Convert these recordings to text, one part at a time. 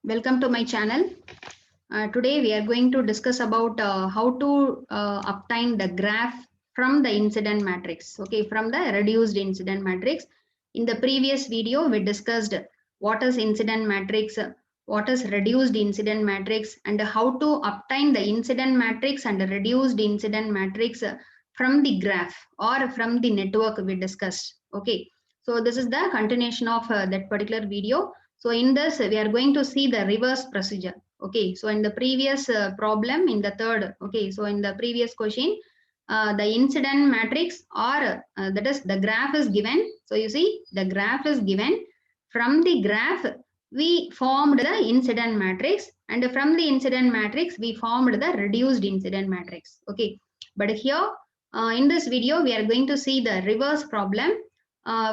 Welcome to my channel. Today we are going to discuss about how to obtain the graph from the incident matrix. Okay, from the reduced incident matrix. In the previous video, we discussed what is incident matrix, what is reduced incident matrix, and how to obtain the incident matrix and the reduced incident matrix from the graph or from the network we discussed. Okay, so this is the continuation of that particular video. So in this, we are going to see the reverse procedure. Okay, so in the previous problem, in the third, okay, so in the previous question, the incident matrix or that is the graph is given. So you see the graph is given. From the graph, we formed the incident matrix, and from the incident matrix, we formed the reduced incident matrix. Okay, but here in this video, we are going to see the reverse problem.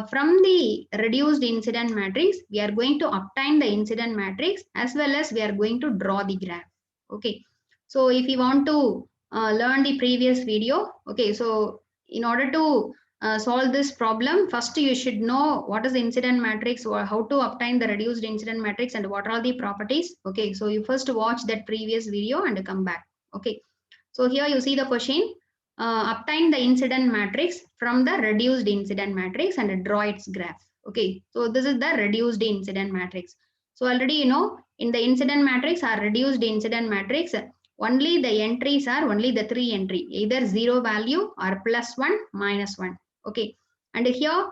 From the reduced incident matrix, we are going to obtain the incident matrix as well as we are going to draw the graph. Okay, so if you want to learn the previous video, okay, so in order to solve this problem, first you should know what is the incident matrix or how to obtain the reduced incident matrix and what are the properties. Okay, so you first watch that previous video and come back. Okay, so here you see the question. Obtain the incident matrix from the reduced incident matrix and draw its graph. Okay, so this is the reduced incident matrix. So already you know in the incident matrix or reduced incident matrix, only the entries are only the three entry, either zero value or +1, -1. Okay, and here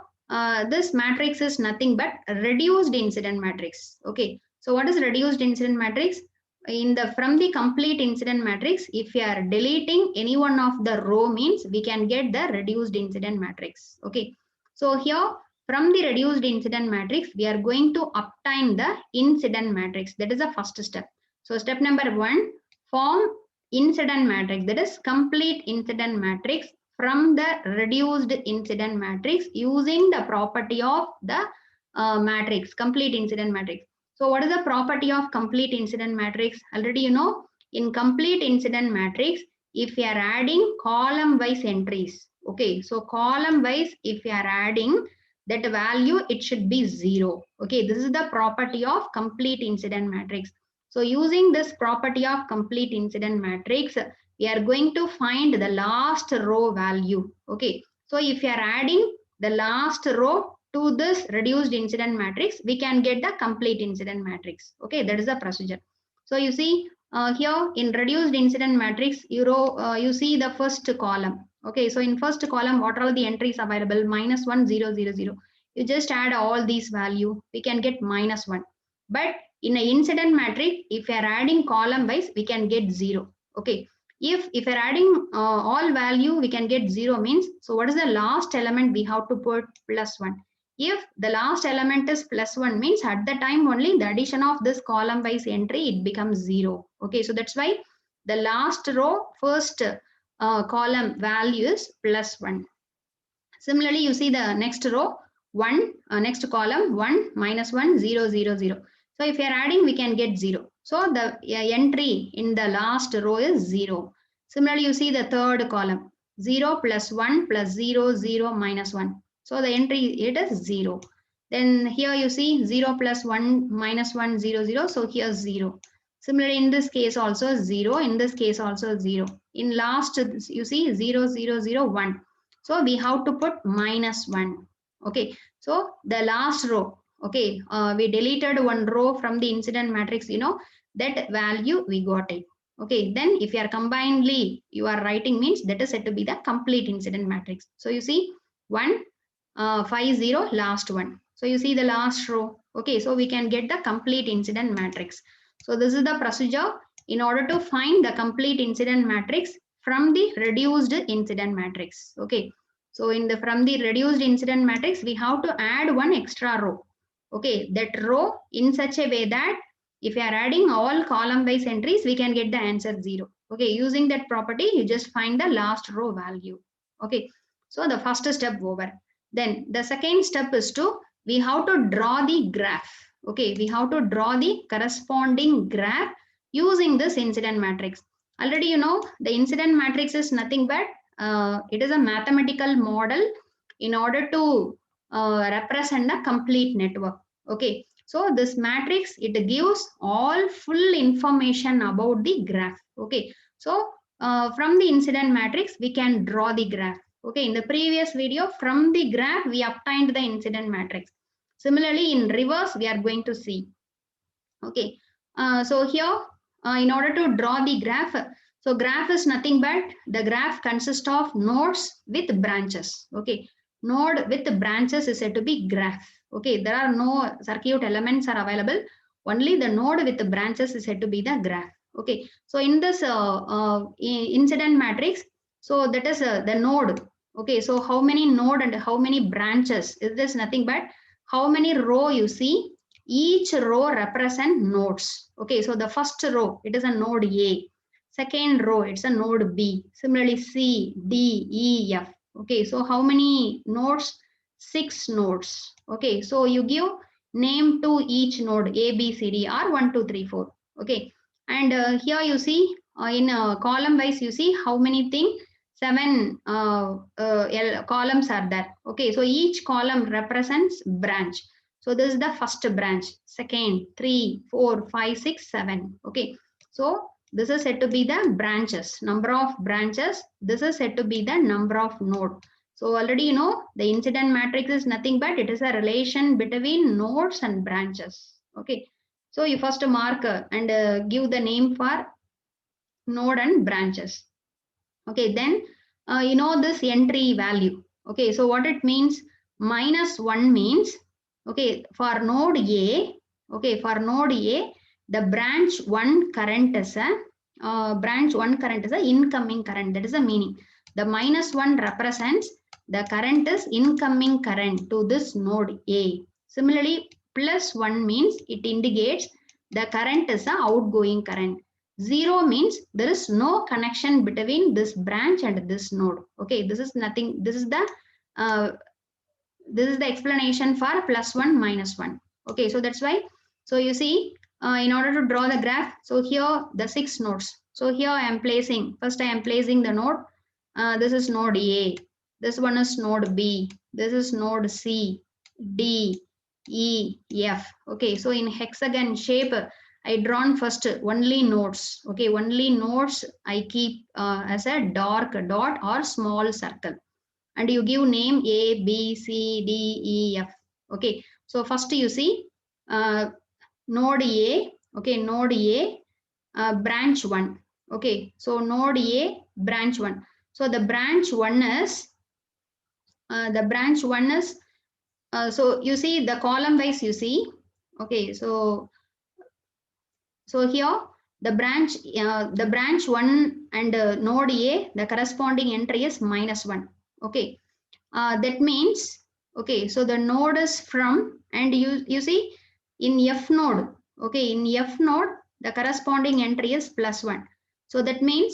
this matrix is nothing but reduced incident matrix. Okay, so what is reduced incident matrix? In the from the complete incident matrix, if you are deleting any one of the row means we can get the reduced incident matrix. Okay, so here from the reduced incident matrix we are going to obtain the incident matrix. That is the first step. So step number 1, form incident matrix, that is complete incident matrix from the reduced incident matrix using the property of the matrix, complete incident matrix. So what is the property of complete incident matrix? Already you know, in complete incident matrix, if you are adding column wise entries, okay, so column wise, if you are adding that value, it should be 0. Okay, this is the property of complete incident matrix. So using this property of complete incident matrix, we are going to find the last row value. Okay, so if you are adding the last row to this reduced incident matrix, we can get the complete incident matrix. Okay, that is the procedure. So you see here in reduced incident matrix, you see the first column. Okay, so in first column, what are the entries available? -1, 0, 0, 0. You just add all these value, we can get -1. But in an incident matrix, if you are adding column wise, we can get 0. Okay, if you're adding all value, we can get 0 means, so what is the last element we have to put? +1. If the last element is +1 means at the time only the addition of this column wise entry, it becomes 0. Okay, so that's why the last row first column value is +1. Similarly, you see the next row 1, next column 1, -1, 0, 0, 0. So if you are adding, we can get 0. So the entry in the last row is 0. Similarly, you see the third column 0 + 1 + 0, 0, -1. So the entry, it is 0. Then here you see 0 + 1, -1, 0, 0. So here 0. Similarly, in this case also 0. In this case also 0. In last, you see 0, 0, 0, 1. So we have to put -1. Okay. So the last row. Okay. We deleted one row from the incident matrix. You know that value we got it. Okay, then if you are combinedly you are writing means that is said to be the complete incident matrix. So you see 1, 5, 0, last one. So you see the last row. Okay, so we can get the complete incident matrix. So this is the procedure in order to find the complete incident matrix from the reduced incident matrix. Okay, so in the from the reduced incident matrix, we have to add one extra row. Okay, that row in such a way that if you are adding all column wise entries, we can get the answer 0. Okay, using that property, you just find the last row value. Okay, so the first step over. Then the second step is to, we have to draw the graph. Okay, we have to draw the corresponding graph using this incident matrix. Already you know the incident matrix is nothing but it is a mathematical model in order to represent a complete network. Okay, So this matrix, it gives all full information about the graph. Okay, so from the incident matrix, we can draw the graph. Okay, in the previous video, from the graph, we obtained the incident matrix. Similarly, in reverse, we are going to see. Okay, so here, in order to draw the graph, so graph is nothing but the graph consists of nodes with branches. Okay, node with branches is said to be graph. Okay, there are no circuit elements are available. Only the node with the branches is said to be the graph. Okay, so in this incident matrix, so that is the node. Okay, so how many node and how many branches? Is this nothing but how many row you see? Each row represent nodes. Okay, so the first row, it is a node A. Second row, it's a node B. Similarly, C, D, E, F. Okay, so how many nodes? 6 nodes. Okay, so you give name to each node A, B, C, D, or 1, 2, 3, 4. Okay, and here you see in column wise, you see how many things? 7 columns are there. Okay, so each column represents branch. So this is the first branch, second, 3, 4, 5, 6, 7. Okay. So this is said to be the branches, number of branches. This is said to be the number of node. So already you know the incident matrix is nothing but it is a relation between nodes and branches. Okay. So you first mark and give the name for node and branches. Okay. Then you know this entry value. Okay. So what it means? -1 means, okay, for node A, okay, for node A, the branch 1 current is a incoming current. That is the meaning. The -1 represents the current is incoming current to this node A. Similarly, +1 means it indicates the current is a outgoing current. 0 means there is no connection between this branch and this node. Okay, this is nothing. This is the explanation for +1 -1. Okay, so that's why. So you see, in order to draw the graph, so here the 6 nodes. So here I am placing, first I am placing the node. This is node A. This one is node B. This is node C, D, E, F. Okay, so in hexagon shape, I drawn first only nodes. Okay, only nodes I keep as a dark dot or small circle. And you give name A, B, C, D, E, F. Okay, so first you see node A, okay, node A, branch 1. Okay, so node A, branch 1. So the branch 1 is, so you see the column wise you see, okay, so here the branch 1 and node A, the corresponding entry is -1. Okay, that means, okay, so the node is from, and you see in F node, okay, in F node the corresponding entry is +1. So that means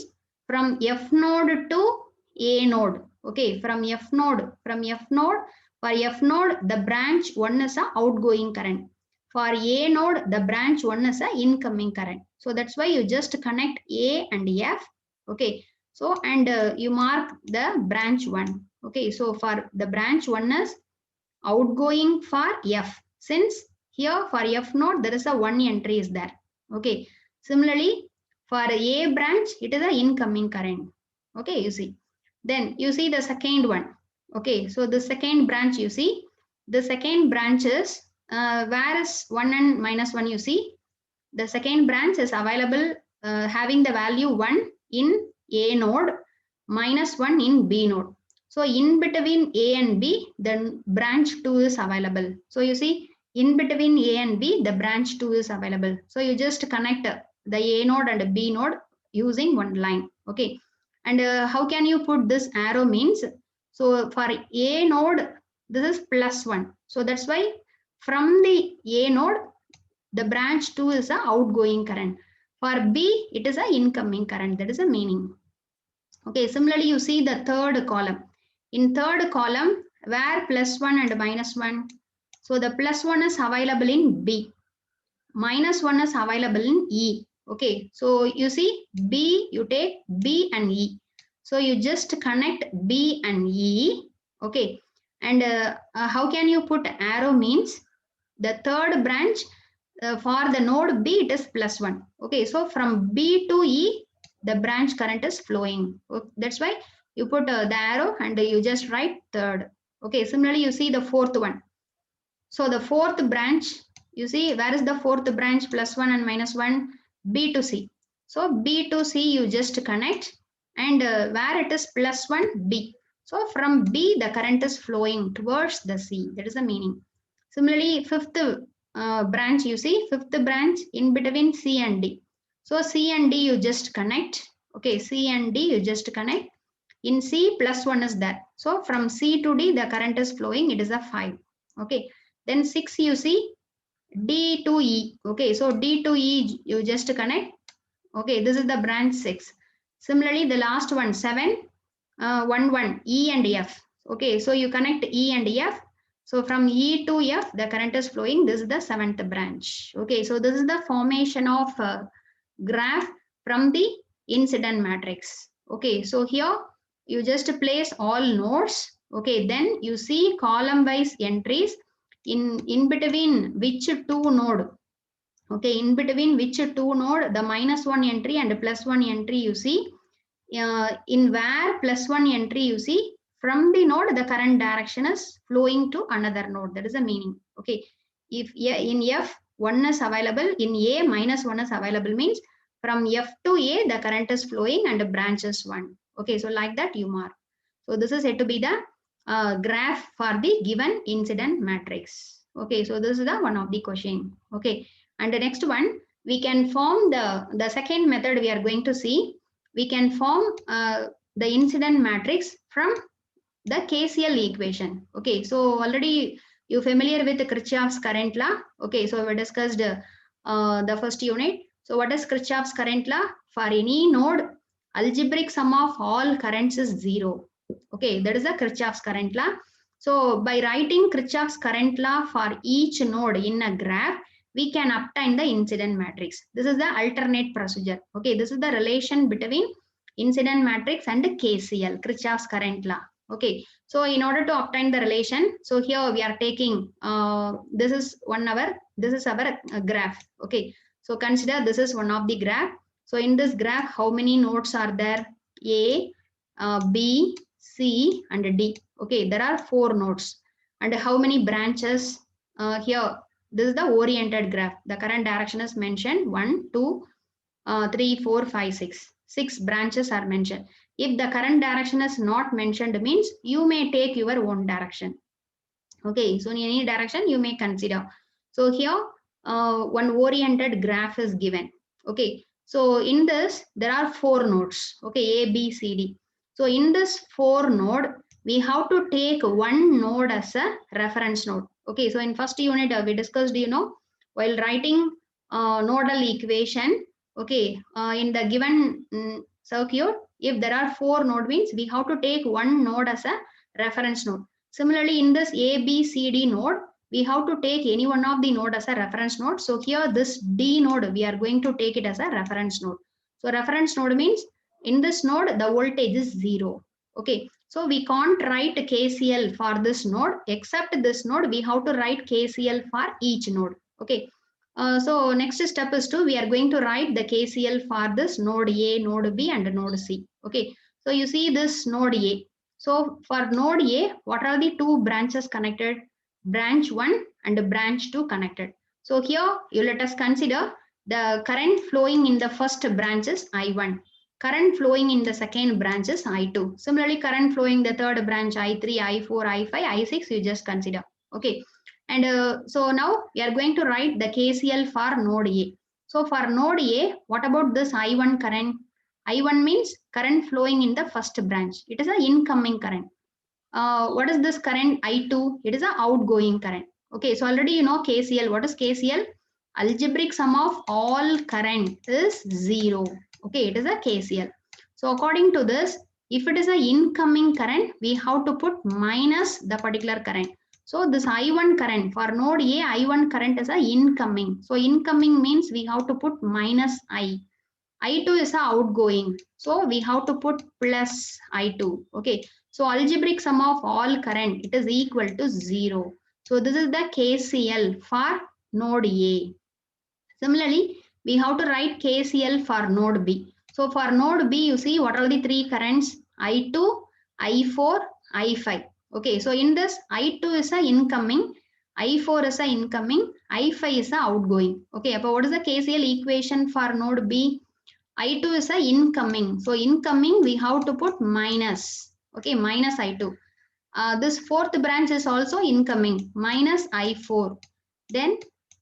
from F node to A node. Okay, from F node for F node the branch 1 is a outgoing current. For A node the branch 1 is a incoming current. So that's why you just connect A and F. Okay, so and you mark the branch 1. Okay, so for the branch 1 is outgoing for F. Since here for F node there is a 1 entry is there. Okay, similarly for A branch it is a incoming current. Okay, you see. Then you see the second one. Okay, so the second branch you see, the second branch is where is 1 and -1 you see. The second branch is available having the value 1 in A node, -1 in B node. So in between A and B, then branch 2 is available. So you see, in between A and B, the branch 2 is available. So you just connect the A node and B node using one line. Okay. And how can you put this arrow means? So for A node, this is +1. So that's why from the A node, the branch 2 is a outgoing current. For B, it is a incoming current. That is a meaning. Okay, similarly, you see the third column. In third column, where +1 and -1. So the +1 is available in B. -1 is available in E. Okay, so you see B, you take B and E. So you just connect B and E. Okay, and how can you put arrow means? the third branch for the node B, it is +1. Okay, so from B to E, the branch current is flowing. That's why you put the arrow and you just write third. Okay, similarly, you see the fourth one. So the fourth branch, you see, where is the fourth branch? +1 and -1, B to C. So B to C, you just connect, and where it is +1, B. So from B, the current is flowing towards the C. That is the meaning. Similarly, fifth branch, you see, fifth branch in between C and D. So C and D, you just connect. Okay, C and D, you just connect. In C, +1 is there. So from C to D, the current is flowing. It is a 5. Okay. Then 6, you see, D to E. Okay, so D to E, you just connect. Okay, this is the branch 6. Similarly, the last one, 7, 1, 1, E and F. Okay, so you connect E and F. So from E to F, the current is flowing. This is the 7th branch. Okay, so this is the formation of graph from the incident matrix. Okay, so here you just place all nodes. Okay, then you see column wise entries in between which two node. Okay, in between which two node, the -1 entry and +1 entry, you see, in where +1 entry, you see, from the node, the current direction is flowing to another node. That is the meaning. Okay, if in F, 1 is available, in A, -1 is available, means from F to A, the current is flowing and the branch is 1. Okay, so like that you mark. So this is said to be the graph for the given incident matrix. Okay, so this is the one of the question. Okay, and the next one, we can form the second method we are going to see. We can form the incident matrix from the KCL equation. Okay, so already you familiar with the Kirchhoff's current law. Okay, so we discussed the first unit. So what is Kirchhoff's current law? For any node, algebraic sum of all currents is 0. Okay, that is the Kirchhoff's current law. So by writing Kirchhoff's current law for each node in a graph, we can obtain the incident matrix. This is the alternate procedure. Okay, this is the relation between incident matrix and KCL, Kirchhoff's current law. Okay, so in order to obtain the relation, so here we are taking this is this is our graph. Okay, so consider this is one of the graph. So in this graph, how many nodes are there? A, B, C and D. Okay, there are 4 nodes. And how many branches? Here, this is the oriented graph. The current direction is mentioned 1, 2, 3, 4, 5, 6. 6 branches are mentioned. If the current direction is not mentioned, means you may take your own direction. Okay, so in any direction you may consider. So here one oriented graph is given. Okay, so in this there are 4 nodes. Okay, A, B, C, D. So in this 4 node, we have to take one node as a reference node. Okay, so in first unit we discussed, while writing nodal equation, okay, in the given circuit, if there are 4 node, means we have to take one node as a reference node. Similarly, in this A, B, C, D node, we have to take any one of the node as a reference node. So here this D node, we are going to take it as a reference node. So reference node means in this node, the voltage is 0. Okay, so we can't write KCL for this node, except this node, we have to write KCL for each node. Okay, so next step is we are going to write the KCL for this node A, node B and node C. Okay, so you see this node A. So for node A, what are the 2 branches connected? Branch 1 and branch 2 connected. So here you let us consider the current flowing in the first branch is I1. Current flowing in the second branch is I2. Similarly, current flowing the third branch I3, I4, I5, I6, you just consider. Okay. And so now we are going to write the KCL for node A. So for node A, what about this I1 current? I1 means current flowing in the first branch. It is an incoming current. What is this current? I2. It is an outgoing current. Okay, so already you know KCL. What is KCL? Algebraic sum of all current is 0. Okay, it is a KCL. So according to this, if it is an incoming current, we have to put minus the particular current. So this I1 current for node A, I1 current is an incoming. So incoming means we have to put minus I. I2 is a outgoing. So we have to put plus I2. Okay. So algebraic sum of all current, it is equal to 0. So this is the KCL for node A. Similarly, we have to write KCL for node B. So for node B, you see what are the three currents? I2, I4, I5. Okay, so in this, I2 is a incoming, I4 is a incoming, I5 is a outgoing. Okay, but what is the KCL equation for node B? I2 is a incoming. So incoming, we have to put minus. Okay, minus I2. This fourth branch is also incoming, minus I4. Then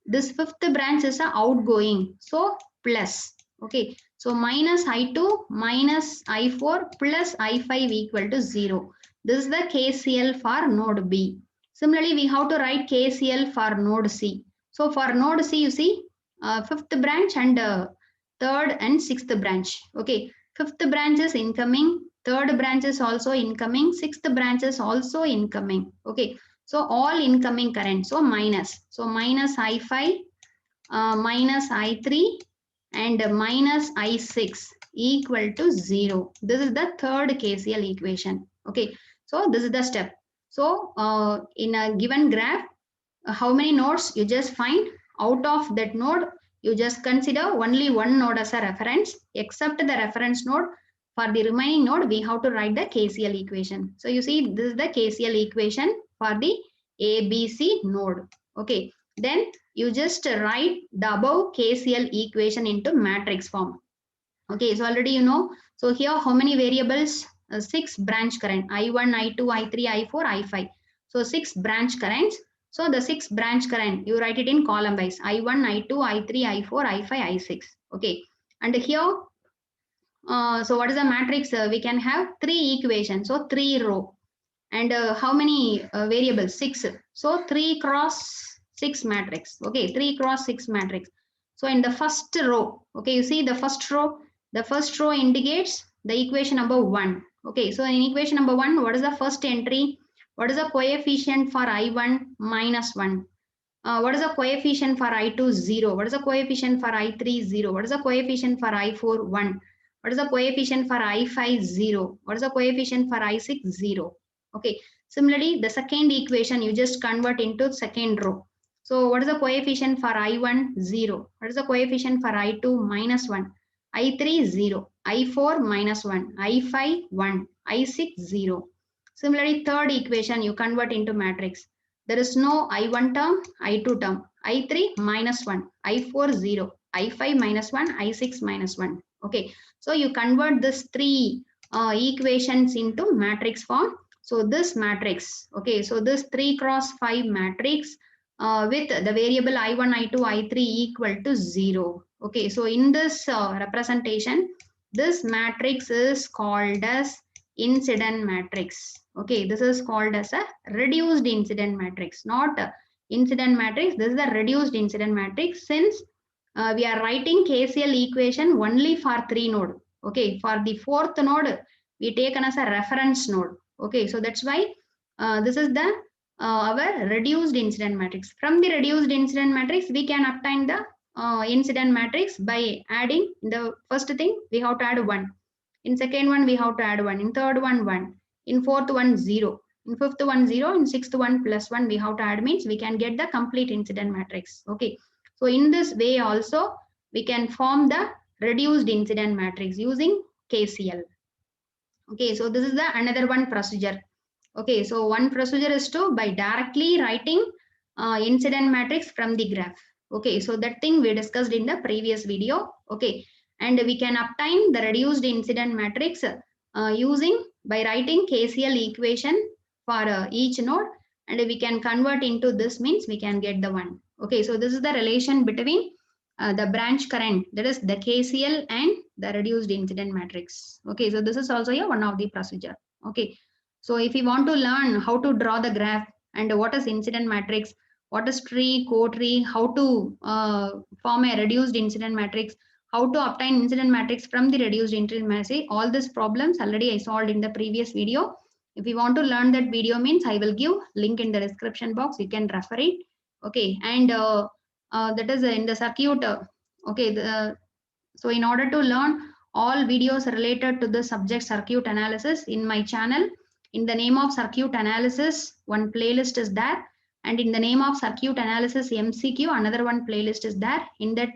this fifth branch is a outgoing, so plus. Okay, so minus I2 minus I4 plus I5 equal to 0. This is the KCL for node B. Similarly, we have to write KCL for node C. So for node C, you see fifth branch and third and sixth branch. Okay, fifth branch is incoming, third branch is also incoming, sixth branch is also incoming. Okay, so all incoming current, so minus. So minus I5, minus I3 and minus I6 equal to 0. This is the third KCL equation. Okay, so this is the step. So in a given graph, how many nodes you just find? Out of that node, you just consider only one node as a reference, except the reference node. For the remaining node, we have to write the KCL equation. So you see, this is the KCL equation for the ABC node. Okay, then you just write the above KCL equation into matrix form. Okay, so already you know. So here, how many variables? 6 branch current, I1, I2, I3, I4, I5. So 6 branch currents. So the 6 branch current, you write it in column wise, I1, I2, I3, I4, I5, I6. Okay, and here, so what is the matrix? We can have 3 equations, so 3 row. And how many variables? 6. So 3 cross 6 matrix. Okay, 3 cross 6 matrix. So in the first row, okay, you see the first row indicates the equation number 1. Okay, so in equation number 1, what is the first entry? What is the coefficient for I1? Minus 1. What is the coefficient for I2? 0. What is the coefficient for I3? 0. What is the coefficient for I4? 1. What is the coefficient for I5? 0. What is the coefficient for I6? 0. Okay. Similarly, the second equation you just convert into second row. So what is the coefficient for I1? 0. What is the coefficient for I2? Minus 1. I3? 0. I4? Minus 1. I5? 1. I6? 0. Similarly, third equation you convert into matrix. There is no I1 term, I2 term. I3 minus 1, I4 0, I5 minus 1, I6 minus 1. Okay, so you convert this 3 equations into matrix form. So this matrix, okay, so this 3 cross 5 matrix with the variable I1, I2, I3 equal to 0. Okay, so in this representation, this matrix is called as incident matrix. Okay, this is called as a reduced incident matrix, not incident matrix. This is the reduced incident matrix, since we are writing KCL equation only for 3 node. Okay, for the 4th node, we taken as a reference node. Okay, so that's why this is the our reduced incident matrix. From the reduced incident matrix, we can obtain the incident matrix by adding. The first thing, we have to add 1. In second one, we have to add 1. In third one, 1. In fourth one, 0. In fifth one, 0. In sixth one, plus 1, we have to add, means we can get the complete incident matrix. Okay. So in this way also, we can form the reduced incident matrix using KCL. Okay. So this is the another one procedure. Okay. So one procedure is to by directly writing incident matrix from the graph. Okay. So that thing we discussed in the previous video. Okay. And we can obtain the reduced incident matrix using by writing KCL equation for each node, and we can convert into this, means we can get the one. Okay, so this is the relation between the branch current, that is the KCL, and the reduced incident matrix. Okay, so this is also one of the procedure. Okay, so if you want to learn how to draw the graph and what is incident matrix, what is tree, co-tree, how to form a reduced incident matrix, how to obtain incident matrix from the reduced incident matrix, all these problems already I solved in the previous video. If you want to learn that video, means I will give link in the description box, you can refer it. Okay, and that is in the circuit. Okay, so in order to learn all videos related to the subject circuit analysis in my channel, in the name of circuit analysis, one playlist is there, And in the name of circuit analysis MCQ, another one playlist is there. In that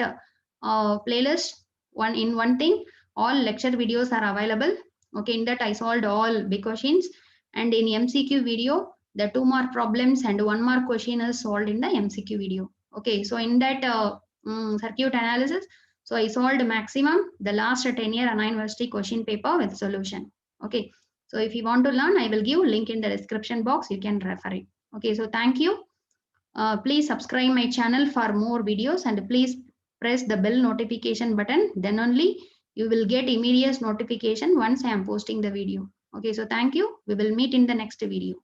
playlist, one thing, all lecture videos are available. Okay, in that I solved all big questions, and in MCQ video, the 2 mark problems and 1 mark question is solved in the MCQ video. Okay, so in that circuit analysis, so I solved maximum the last 10-year Anna University question paper with solution. Okay, so if you want to learn, I will give link in the description box. You can refer it. Okay, so thank you. Please subscribe my channel for more videos, and please press the bell notification button. Then only you will get immediate notification once I am posting the video. Okay, so thank you. We will meet in the next video.